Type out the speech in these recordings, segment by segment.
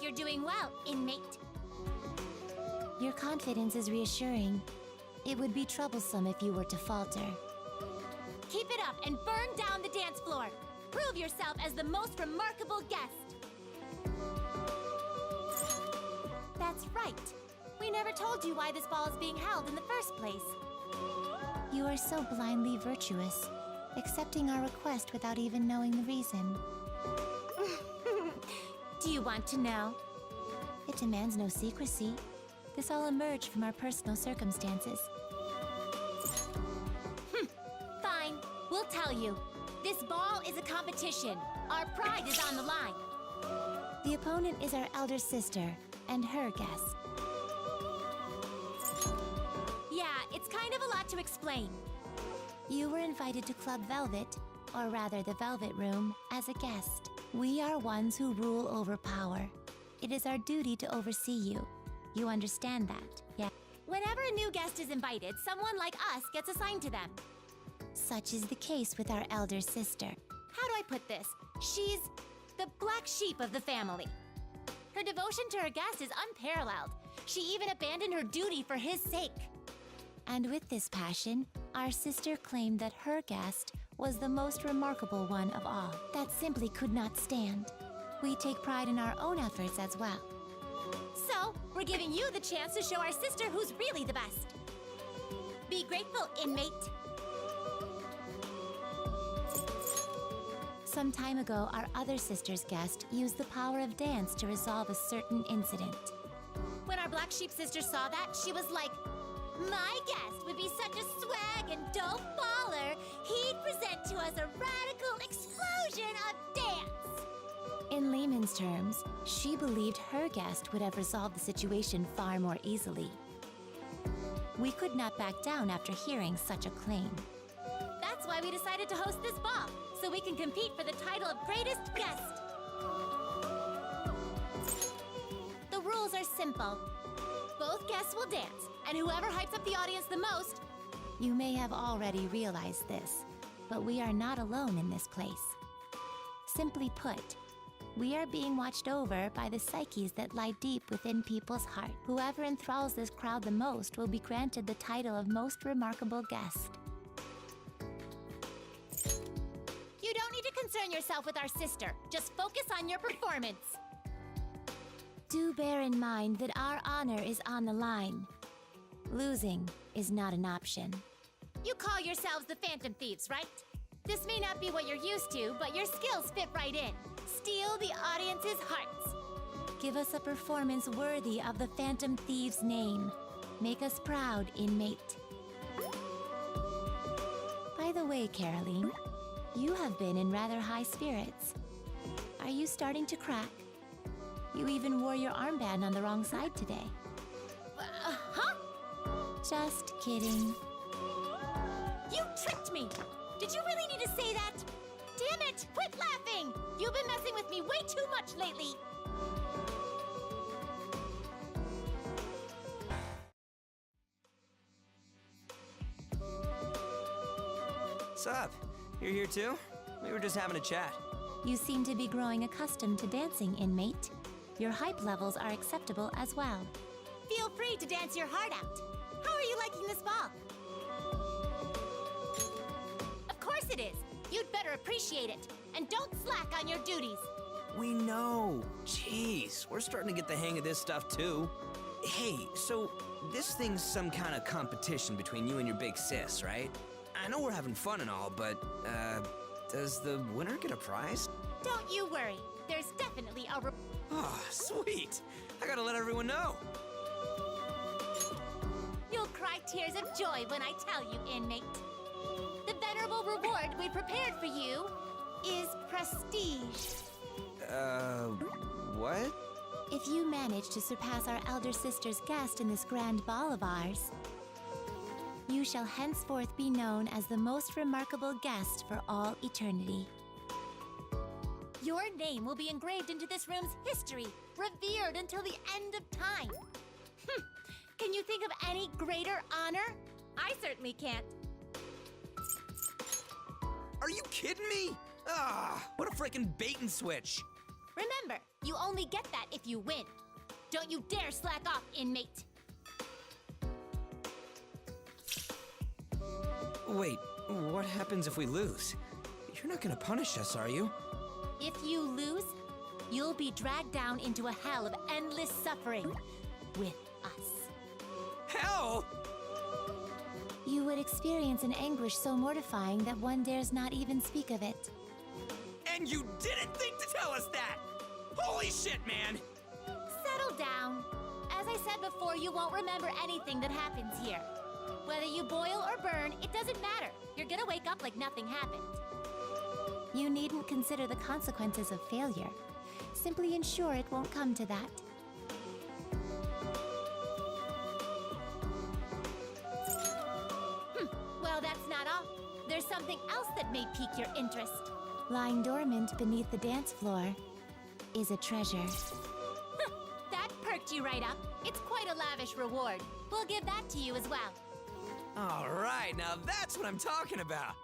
like you're doing well, inmate. Your confidence is reassuring. It would be troublesome if you were to falter. Keep it up and burn down the dance floor. Prove yourself as the most remarkable guest. That's right. We never told you why this ball is being held in the first place. You are so blindly virtuous, accepting our request without even knowing the reason. Do you want to know? It demands no secrecy. This all emerged from our personal circumstances. Fine, we'll tell you. This ball is a competition. Our pride is on the line. The opponent is our elder sister and her guest. Yeah, it's kind of a lot to explain. You were invited to Club Velvet, or rather the Velvet Room, as a guest. We are ones who rule over power. It is our duty to oversee you. You understand that, yeah? Whenever a new guest is invited, someone like us gets assigned to them. Such is the case with our elder sister. How do I put this? She's the black sheep of the family. Her devotion to her guest is unparalleled. She even abandoned her duty for his sake. And with this passion, our sister claimed that her guest was the most remarkable one of all. That simply could not stand. We take pride in our own efforts as well. So, we're giving you the chance to show our sister who's really the best. Be grateful, inmate. Some time ago, our other sister's guest used the power of dance to resolve a certain incident. When our black sheep sister saw that, she was like, my guest would be such a swag and dope baller, he'd present to us a radical explosion of dance. In layman's terms, she believed her guest would have resolved the situation far more easily. We could not back down after hearing such a claim. That's why we decided to host this ball, so we can compete for the title of greatest guest. The rules are simple. Both guests will dance, and whoever hypes up the audience the most... You may have already realized this, but we are not alone in this place. Simply put, we are being watched over by the psyches that lie deep within people's heart. Whoever enthralls this crowd the most will be granted the title of most remarkable guest. You don't need to concern yourself with our sister. Just focus on your performance. Do bear in mind that our honor is on the line. Losing is not an option. You call yourselves the Phantom Thieves, right? This may not be what you're used to, but your skills fit right in. Steal the audience's hearts. Give us a performance worthy of the Phantom Thieves' name. Make us proud, inmate. By the way, Caroline, you have been in rather high spirits. Are you starting to crack? You even wore your armband on the wrong side today. Huh? Just kidding. You tricked me! Did you really need to say that? Damn it! Quit laughing! You've been messing with me way too much lately! Sup? You're here too? We were just having a chat. You seem to be growing accustomed to dancing, inmate. Your hype levels are acceptable as well. Feel free to dance your heart out. How are you liking this ball? Of course it is. You'd better appreciate it. And don't slack on your duties. We know. Jeez, we're starting to get the hang of this stuff too. Hey, so this thing's some kind of competition between you and your big sis, right? I know we're having fun and all, but, does the winner get a prize? Don't you worry. There's definitely a Oh, sweet. I gotta let everyone know. You'll cry tears of joy when I tell you, inmate. The venerable reward we prepared for you is prestige. What? If you manage to surpass our elder sister's guest in this grand ball of ours, you shall henceforth be known as the most remarkable guest for all eternity. Your name will be engraved into this room's history, revered until the end of time. Can you think of any greater honor? I certainly can't. Are you kidding me? Ah, what a frickin' bait and switch. Remember, You only get that if you win. Don't you dare slack off, inmate. Wait, what happens if we lose? You're not gonna punish us, are you? If you lose, you'll be dragged down into a hell of endless suffering with us. Hell! You would experience an anguish so mortifying that one dares not even speak of it. And you didn't think to tell us that! Holy shit, man! Settle down. As I said before, you won't remember anything that happens here. Whether you boil or burn, it doesn't matter. You're gonna wake up like nothing happened. You needn't consider the consequences of failure. Simply ensure it won't come to that. Well, that's not all. There's something else that may pique your interest. Lying dormant beneath the dance floor is a treasure. That perked you right up. It's quite a lavish reward. We'll give that to you as well. All right, now that's what I'm talking about.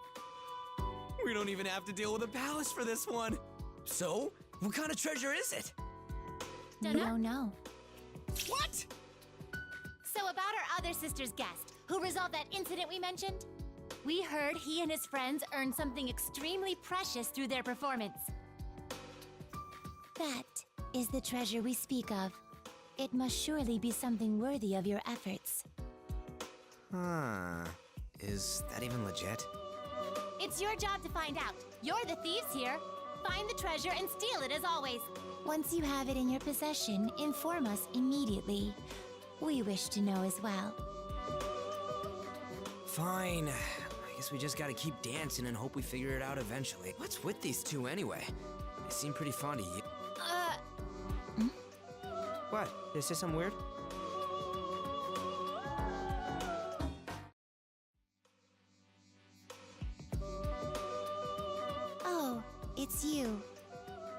We don't even have to deal with a palace for this one. So, what kind of treasure is it? No, no. What? So about our other sister's guest, who resolved that incident we mentioned? We heard he and his friends earned something extremely precious through their performance. That is the treasure we speak of. It must surely be something worthy of your efforts. Huh. Is that even legit? It's your job to find out. You're the thieves here. Find the treasure and steal it as always. Once you have it in your possession, inform us immediately. We wish to know as well. Fine. I guess we just gotta keep dancing and hope we figure it out eventually. What's with these two anyway? They seem pretty fond of you. What? Did I say something weird? Oh, it's you.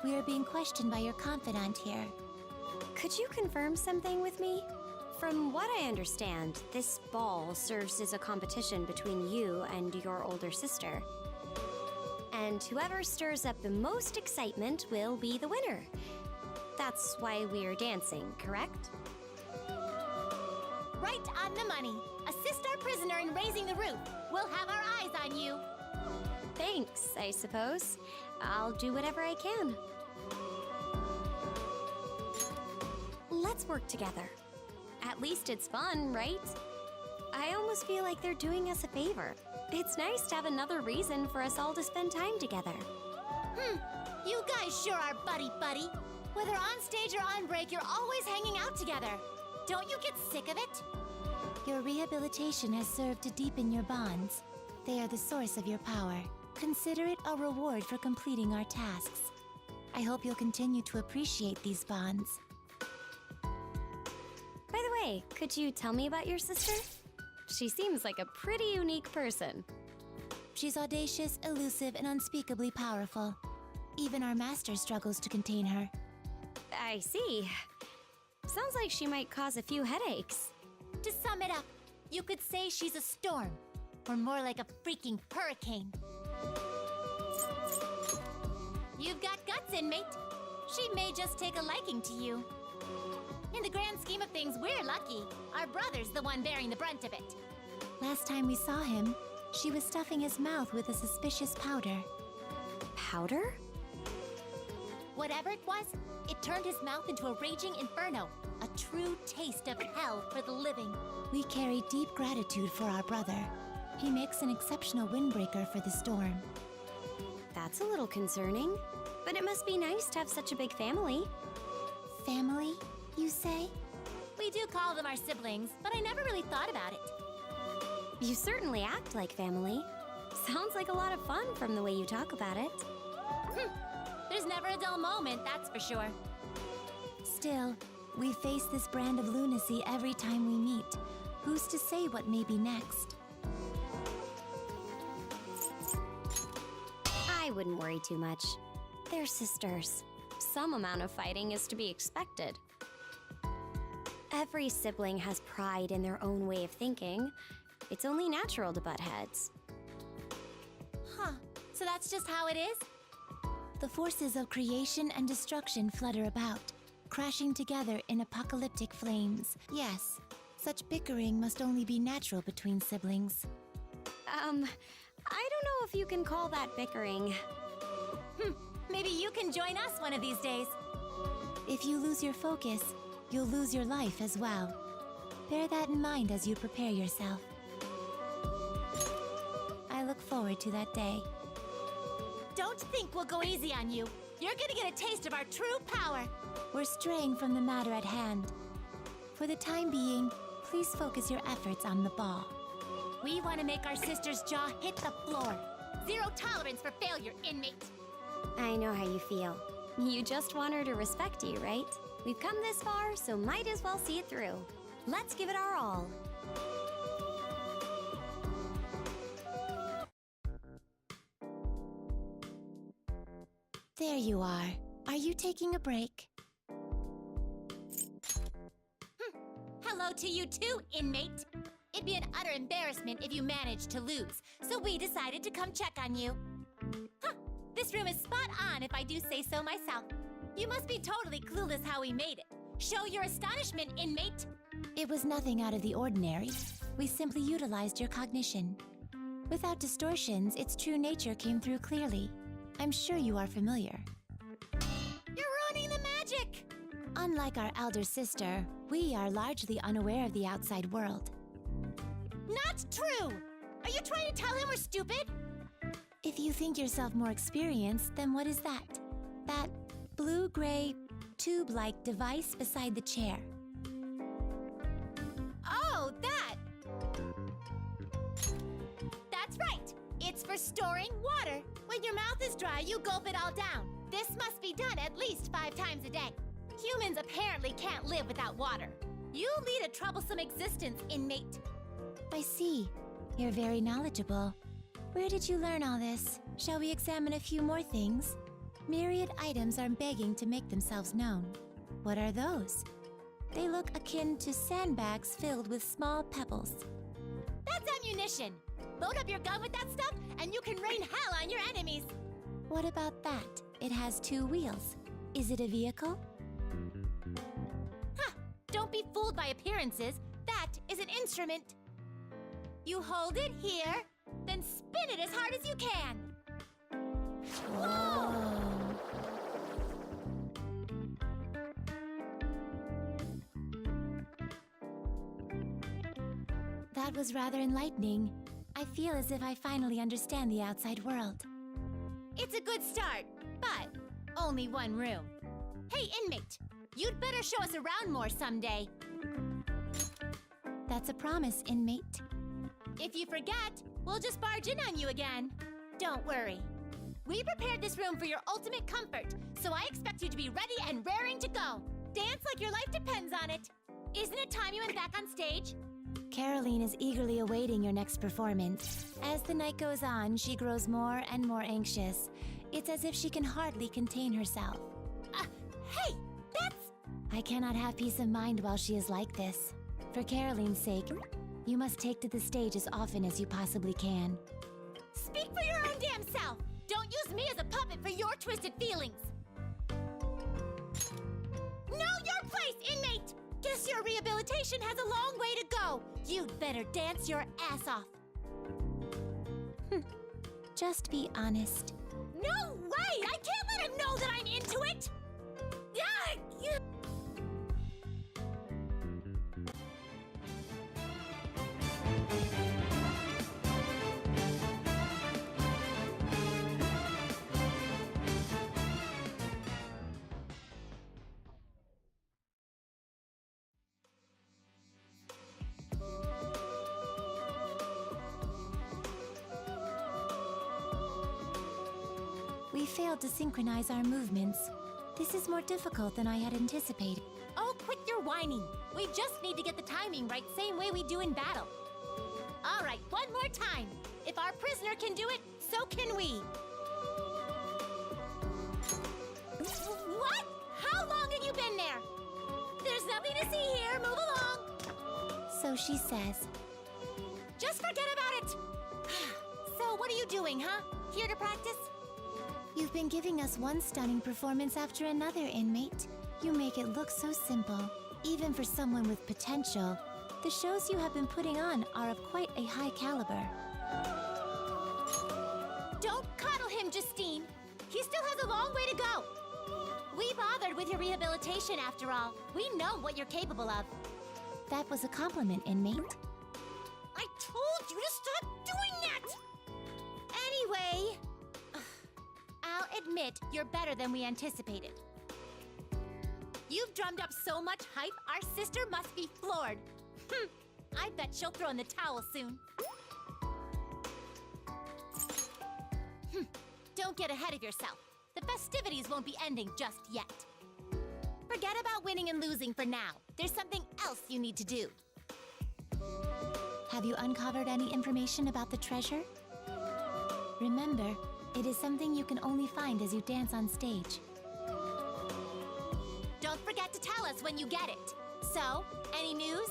We are being questioned by your confidant here. Could you confirm something with me? From what I understand, this ball serves as a competition between you and your older sister. And whoever stirs up the most excitement will be the winner. That's why we're dancing, correct? Right on the money. Assist our prisoner in raising the roof. We'll have our eyes on you. Thanks, I suppose. I'll do whatever I can. Let's work together. At least it's fun, right? I almost feel like they're doing us a favor. It's nice to have another reason for us all to spend time together. You guys sure are buddy-buddy. Whether on stage or on break, you're always hanging out together. Don't you get sick of it? Your rehabilitation has served to deepen your bonds. They are the source of your power. Consider it a reward for completing our tasks. I hope you'll continue to appreciate these bonds. By the way, could you tell me about your sister? She seems like a pretty unique person. She's audacious, elusive, and unspeakably powerful. Even our master struggles to contain her. I see. Sounds like she might cause a few headaches. To sum it up, you could say she's a storm, or more like a freaking hurricane. You've got guts, inmate. She may just take a liking to you. In the grand scheme of things, we're lucky. Our brother's the one bearing the brunt of it. Last time we saw him, she was stuffing his mouth with a suspicious powder. Powder? Whatever it was, it turned his mouth into a raging inferno. A true taste of hell for the living. We carry deep gratitude for our brother. He makes an exceptional windbreaker for the storm. That's a little concerning. But it must be nice to have such a big family. Family, you say? We do call them our siblings, but I never really thought about it. You certainly act like family. Sounds like a lot of fun from the way you talk about it. There's never a dull moment, that's for sure. Still, we face this brand of lunacy every time we meet. Who's to say what may be next? I wouldn't worry too much. They're sisters. Some amount of fighting is to be expected. Every sibling has pride in their own way of thinking. It's only natural to butt heads. Huh, so that's just how it is? The forces of creation and destruction flutter about, crashing together in apocalyptic flames. Yes, such bickering must only be natural between siblings. I don't know if you can call that bickering. Maybe you can join us one of these days. If you lose your focus, you'll lose your life as well. Bear that in mind as you prepare yourself. I look forward to that day. Don't think we'll go easy on you. You're gonna get a taste of our true power. We're straying from the matter at hand. For the time being, please focus your efforts on the ball. We want to make our sister's jaw hit the floor. Zero tolerance for failure, inmate. I know how you feel. You just want her to respect you, right? We've come this far, so might as well see it through. Let's give it our all. There you are. Are you taking a break? Hello to you too, inmate. It'd be an utter embarrassment if you managed to lose, so we decided to come check on you. This room is spot on if I do say so myself. You must be totally clueless how we made it. Show your astonishment, inmate. It was nothing out of the ordinary. We simply utilized your cognition. Without distortions, its true nature came through clearly. I'm sure you are familiar. You're ruining the magic! Unlike our elder sister, we are largely unaware of the outside world. Not true! Are you trying to tell him we're stupid? If you think yourself more experienced, then what is that? That blue-gray, tube-like device beside the chair. Oh, that! That's right! It's for storing water. When your mouth is dry, you gulp it all down. This must be done at least 5 times a day. Humans apparently can't live without water. You lead a troublesome existence, inmate. I see. You're very knowledgeable. Where did you learn all this? Shall we examine a few more things? Myriad items are begging to make themselves known. What are those? They look akin to sandbags filled with small pebbles. That's ammunition. Load up your gun with that stuff, and you can rain hell on your enemies. What about that? It has 2 wheels. Is it a vehicle? Don't be fooled by appearances. That is an instrument. You hold it here, then spin it as hard as you can. Whoa! That was rather enlightening. I feel as if I finally understand the outside world. It's a good start, but only one room. Hey, inmate, you'd better show us around more someday. That's a promise, inmate. If you forget, we'll just barge in on you again. Don't worry. We prepared this room for your ultimate comfort, so I expect you to be ready and raring to go. Dance like your life depends on it. Isn't it time you went back on stage? Caroline is eagerly awaiting your next performance. As the night goes on, she grows more and more anxious. It's as if she can hardly contain herself. Hey, that's... I cannot have peace of mind while she is like this. For Caroline's sake, you must take to the stage as often as you possibly can. Speak for your own damn self! Don't use me as a puppet for your twisted feelings! Know your place, inmate! Guess your rehabilitation has a long way to go. You'd better dance your ass off. Just be honest. No way! I can't let him know that I'm into it! We failed to synchronize our movements. This is more difficult than I had anticipated. Oh, quit your whining. We just need to get the timing right, same way we do in battle. All right, one more time. If our prisoner can do it, so can we. What? How long have you been there? There's nothing to see here. Move along. So she says. Just forget about it. So what are you doing, huh? Here to practice? You've been giving us one stunning performance after another, inmate. You make it look so simple. Even for someone with potential, the shows you have been putting on are of quite a high caliber. Don't coddle him, Justine. He still has a long way to go. We bothered with your rehabilitation after all. We know what you're capable of. That was a compliment, inmate. I told you to stop doing that! Anyway, I'll admit you're better than we anticipated. You've drummed up so much hype, our sister must be floored. I bet she'll throw in the towel soon. Don't get ahead of yourself. The festivities won't be ending just yet. Forget about winning and losing for now. There's something else you need to do. Have you uncovered any information about the treasure? Remember, it is something you can only find as you dance on stage. Don't forget to tell us when you get it. So, any news?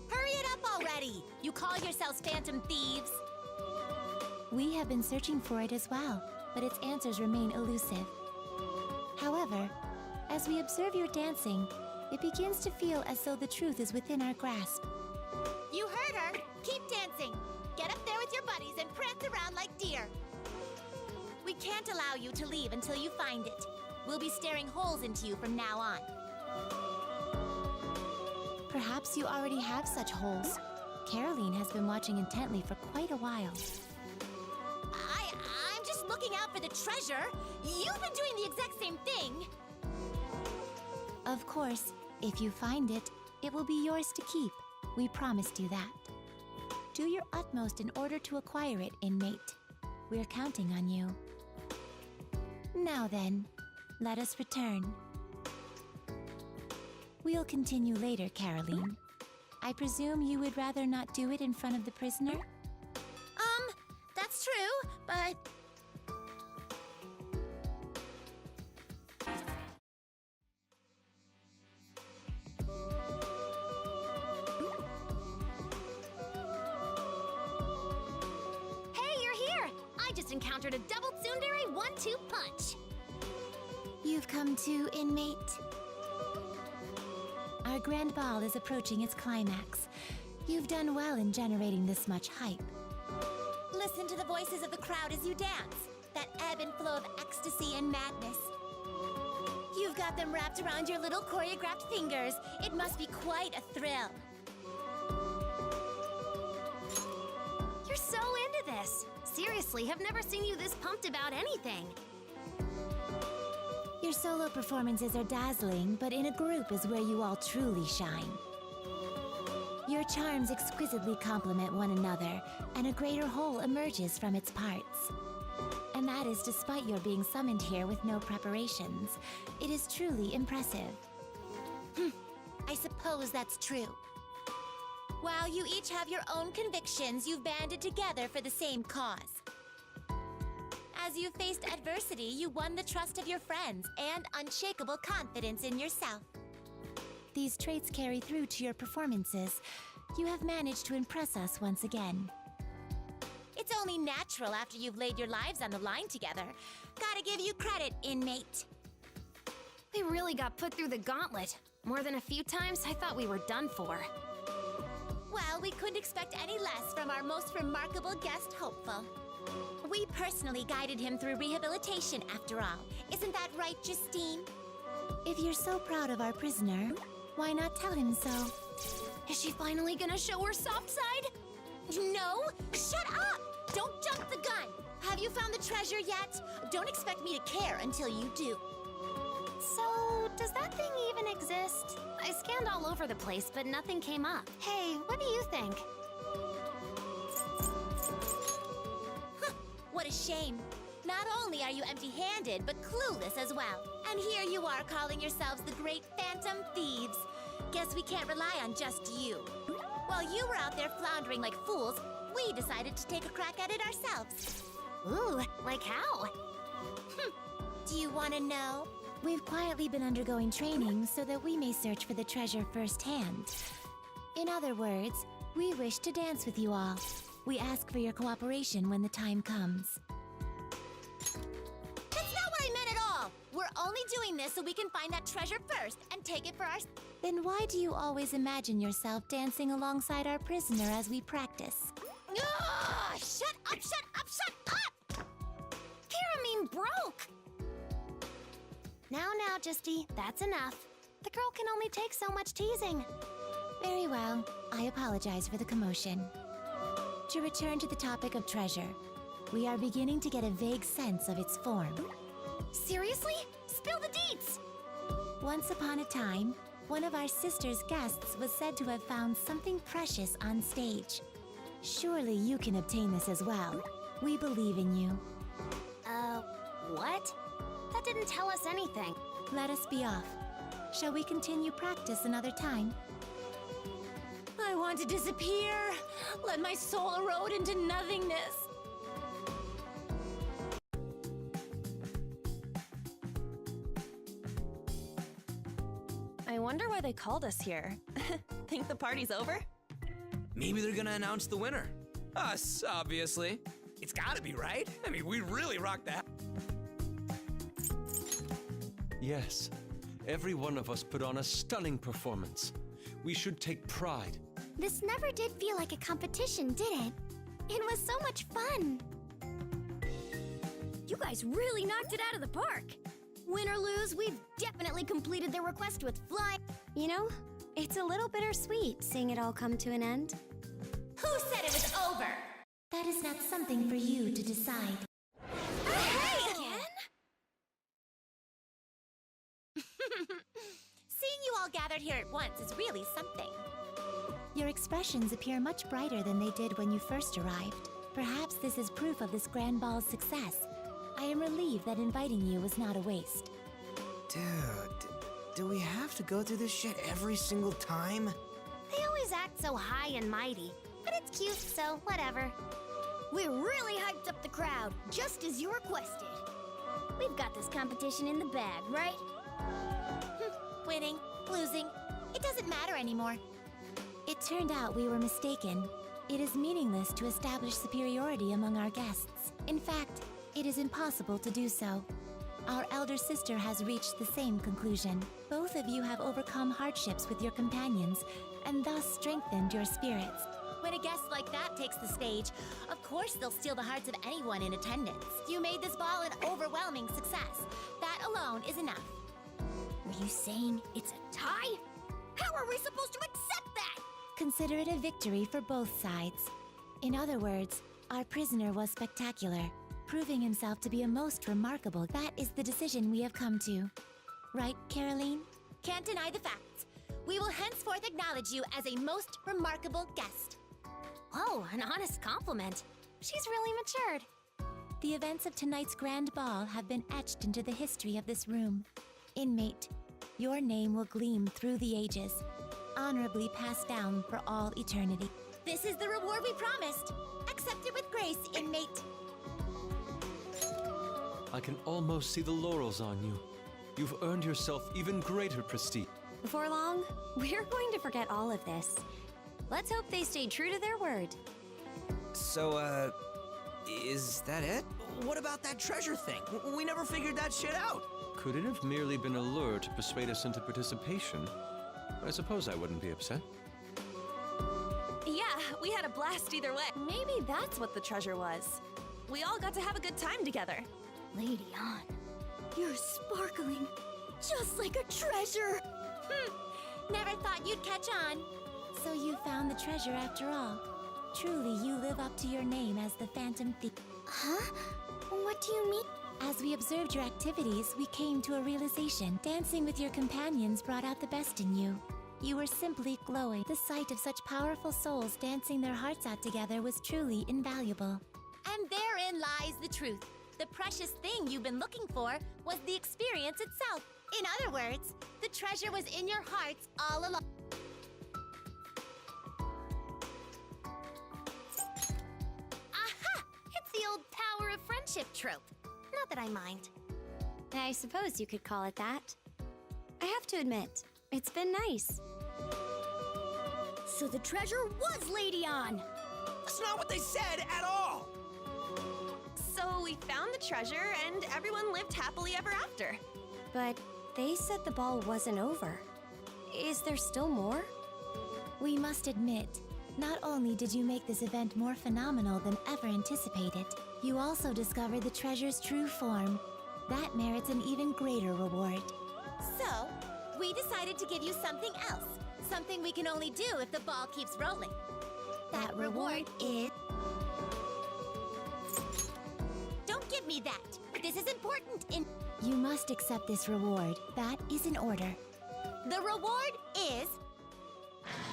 Hurry it up already! You call yourselves phantom thieves? We have been searching for it as well, but its answers remain elusive. However, as we observe your dancing, it begins to feel as though the truth is within our grasp. You heard her! Keep dancing! Get up there with your buddies and prance around like deer! We can't allow you to leave until you find it. We'll be staring holes into you from now on. Perhaps you already have such holes. Caroline has been watching intently for quite a while. I'm just looking out for the treasure. You've been doing the exact same thing. Of course, if you find it, it will be yours to keep. We promised you that. Do your utmost in order to acquire it, inmate. We're counting on you. Now then, let us return. We'll continue later, Caroline. I presume you would rather not do it in front of the prisoner? That's true, but... Hey, you're here! I just encountered a double tsundere 1-2 punch. You've come to, inmate. Our grand ball is approaching its climax. You've done well in generating this much hype. Listen to the voices of the crowd as you dance. That ebb and flow of ecstasy and madness. You've got them wrapped around your little choreographed fingers. It must be quite a thrill. You're so into this. Seriously, have never seen you this pumped about anything. Your solo performances are dazzling, but in a group is where you all truly shine. Your charms exquisitely complement one another, and a greater whole emerges from its parts. And that is despite your being summoned here with no preparations. It is truly impressive. I suppose that's true. While you each have your own convictions, you've banded together for the same cause. As you faced adversity, you won the trust of your friends and unshakable confidence in yourself. These traits carry through to your performances. You have managed to impress us once again. It's only natural after you've laid your lives on the line together. Gotta give you credit, inmate. We really got put through the gauntlet. More than a few times, I thought we were done for. Well, we couldn't expect any less from our most remarkable guest hopeful. We personally guided him through rehabilitation, after all. Isn't that right, Justine? If you're so proud of our prisoner, why not tell him so? Is she finally gonna show her soft side? No! Shut up! Don't jump the gun! Have you found the treasure yet? Don't expect me to care until you do. So, does that thing even exist? I scanned all over the place, but nothing came up. Hey, what do you think? What a shame. Not only are you empty-handed, but clueless as well. And here you are calling yourselves the great phantom thieves. Guess we can't rely on just you. While you were out there floundering like fools, we decided to take a crack at it ourselves. Ooh, like how? Do you want to know? We've quietly been undergoing training so that we may search for the treasure firsthand. In other words, we wish to dance with you all. We ask for your cooperation when the time comes. That's not what I meant at all! We're only doing this so we can find that treasure first and take it for our... Then why do you always imagine yourself dancing alongside our prisoner as we practice? Ah, shut up, shut up, shut up! Pyramine broke! Now, Justine, that's enough. The girl can only take so much teasing. Very well. I apologize for the commotion. To return to the topic of treasure, we are beginning to get a vague sense of its form. Seriously? Spill the deets! Once upon a time, one of our sister's guests was said to have found something precious on stage. Surely you can obtain this as well. We believe in you. What? That didn't tell us anything. Let us be off. Shall we continue practice another time? I want to disappear. Let my soul erode into nothingness. I wonder why they called us here. Think the party's over? Maybe they're gonna announce the winner. Us, obviously. It's gotta be, right? I mean, we really rocked that. Yes, every one of us put on a stunning performance. We should take pride. This never did feel like a competition, did it? It was so much fun. You guys really knocked it out of the park. Win or lose, we've definitely completed the request with flying. You know, it's a little bittersweet seeing it all come to an end. Who said it was over? That is not something for you to decide. Hey! Again? Seeing you all gathered here at once is really something. Your expressions appear much brighter than they did when you first arrived. Perhaps this is proof of this grand ball's success. I am relieved that inviting you was not a waste. Dude, do we have to go through this shit every single time? They always act so high and mighty, but it's cute, so whatever. We really hyped up the crowd, just as you requested. We've got this competition in the bag, right? Winning, losing, it doesn't matter anymore. It turned out we were mistaken. It is meaningless to establish superiority among our guests. In fact, it is impossible to do so. Our elder sister has reached the same conclusion. Both of you have overcome hardships with your companions, and thus strengthened your spirits. When a guest like that takes the stage, of course they'll steal the hearts of anyone in attendance. You made this ball an overwhelming success. That alone is enough. Were you saying it's a tie? How are we supposed to accept that? Consider it a victory for both sides. In other words, our prisoner was spectacular, proving himself to be a most remarkable. That is the decision we have come to. Right, Caroline? Can't deny the facts. We will henceforth acknowledge you as a most remarkable guest. Whoa, an honest compliment. She's really matured. The events of tonight's grand ball have been etched into the history of this room. Inmate, your name will gleam through the ages, honorably passed down for all eternity. This is the reward we promised. Accept it with grace, inmate. I can almost see the laurels on you. You've earned yourself even greater prestige. Before long, we're going to forget all of this. Let's hope they stay true to their word. So, is that it? What about that treasure thing? We never figured that shit out. Could it have merely been a lure to persuade us into participation? I suppose I wouldn't be upset. Yeah, we had a blast either way. Maybe that's what the treasure was. We all got to have a good time together. Lady Ann, you're sparkling, just like a treasure. Never thought you'd catch on. So you found the treasure after all. Truly, you live up to your name as the Phantom Thief. Huh? What do you mean? As we observed your activities, we came to a realization. Dancing with your companions brought out the best in you. You were simply glowing. The sight of such powerful souls dancing their hearts out together was truly invaluable. And therein lies the truth. The precious thing you've been looking for was the experience itself. In other words, the treasure was in your hearts all along. Aha! It's the old power of friendship trope. Not that I mind. I suppose you could call it that. I have to admit, it's been nice. So the treasure was Lady Ann. That's not what they said at all! So we found the treasure, and everyone lived happily ever after. But they said the ball wasn't over. Is there still more? We must admit, not only did you make this event more phenomenal than ever anticipated, you also discovered the treasure's true form. That merits an even greater reward. So, we decided to give you something else. Something we can only do if the ball keeps rolling. That reward is... Don't give me that! This is important in... You must accept this reward. That is in order. The reward is...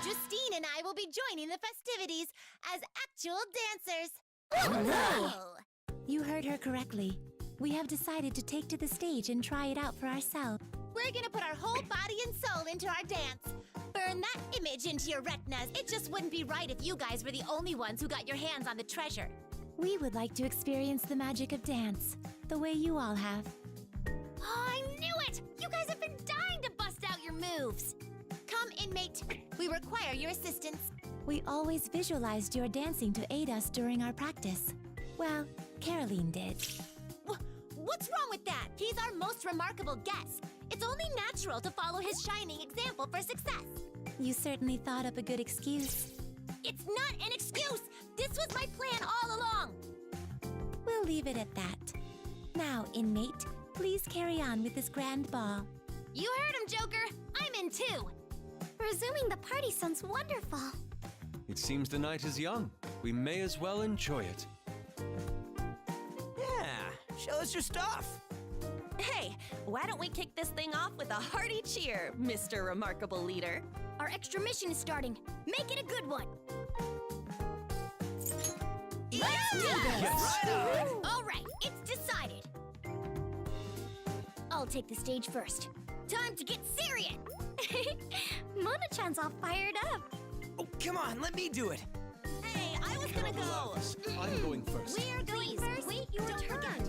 Justine and I will be joining the festivities as actual dancers. Oh, no! You heard her correctly. We have decided to take to the stage and try it out for ourselves. We're gonna put our whole body and soul into our dance. Burn that image into your retinas. It just wouldn't be right if you guys were the only ones who got your hands on the treasure. We would like to experience the magic of dance, the way you all have. Oh, I knew it! You guys have been dying to bust out your moves. Come, inmate. We require your assistance. We always visualized your dancing to aid us during our practice. Well, Caroline did. What's wrong with that? He's our most remarkable guest. It's only natural to follow his shining example for success. You certainly thought up a good excuse. It's not an excuse! This was my plan all along! We'll leave it at that. Now, inmate, please carry on with this grand ball. You heard him, Joker! I'm in too! Resuming the party sounds wonderful. It seems the night is young. We may as well enjoy it. Yeah, show us your stuff. Hey, why don't we kick this thing off with a hearty cheer, Mr. Remarkable Leader? Our extra mission is starting. Make it a good one! Let's do this! Yes. Right on. All right, it's decided. I'll take the stage first. Time to get serious! Mona-chan's all fired up. Oh, come on, let me do it. Hey, I was gonna go. I'm going first. We're going first. Wait your turn.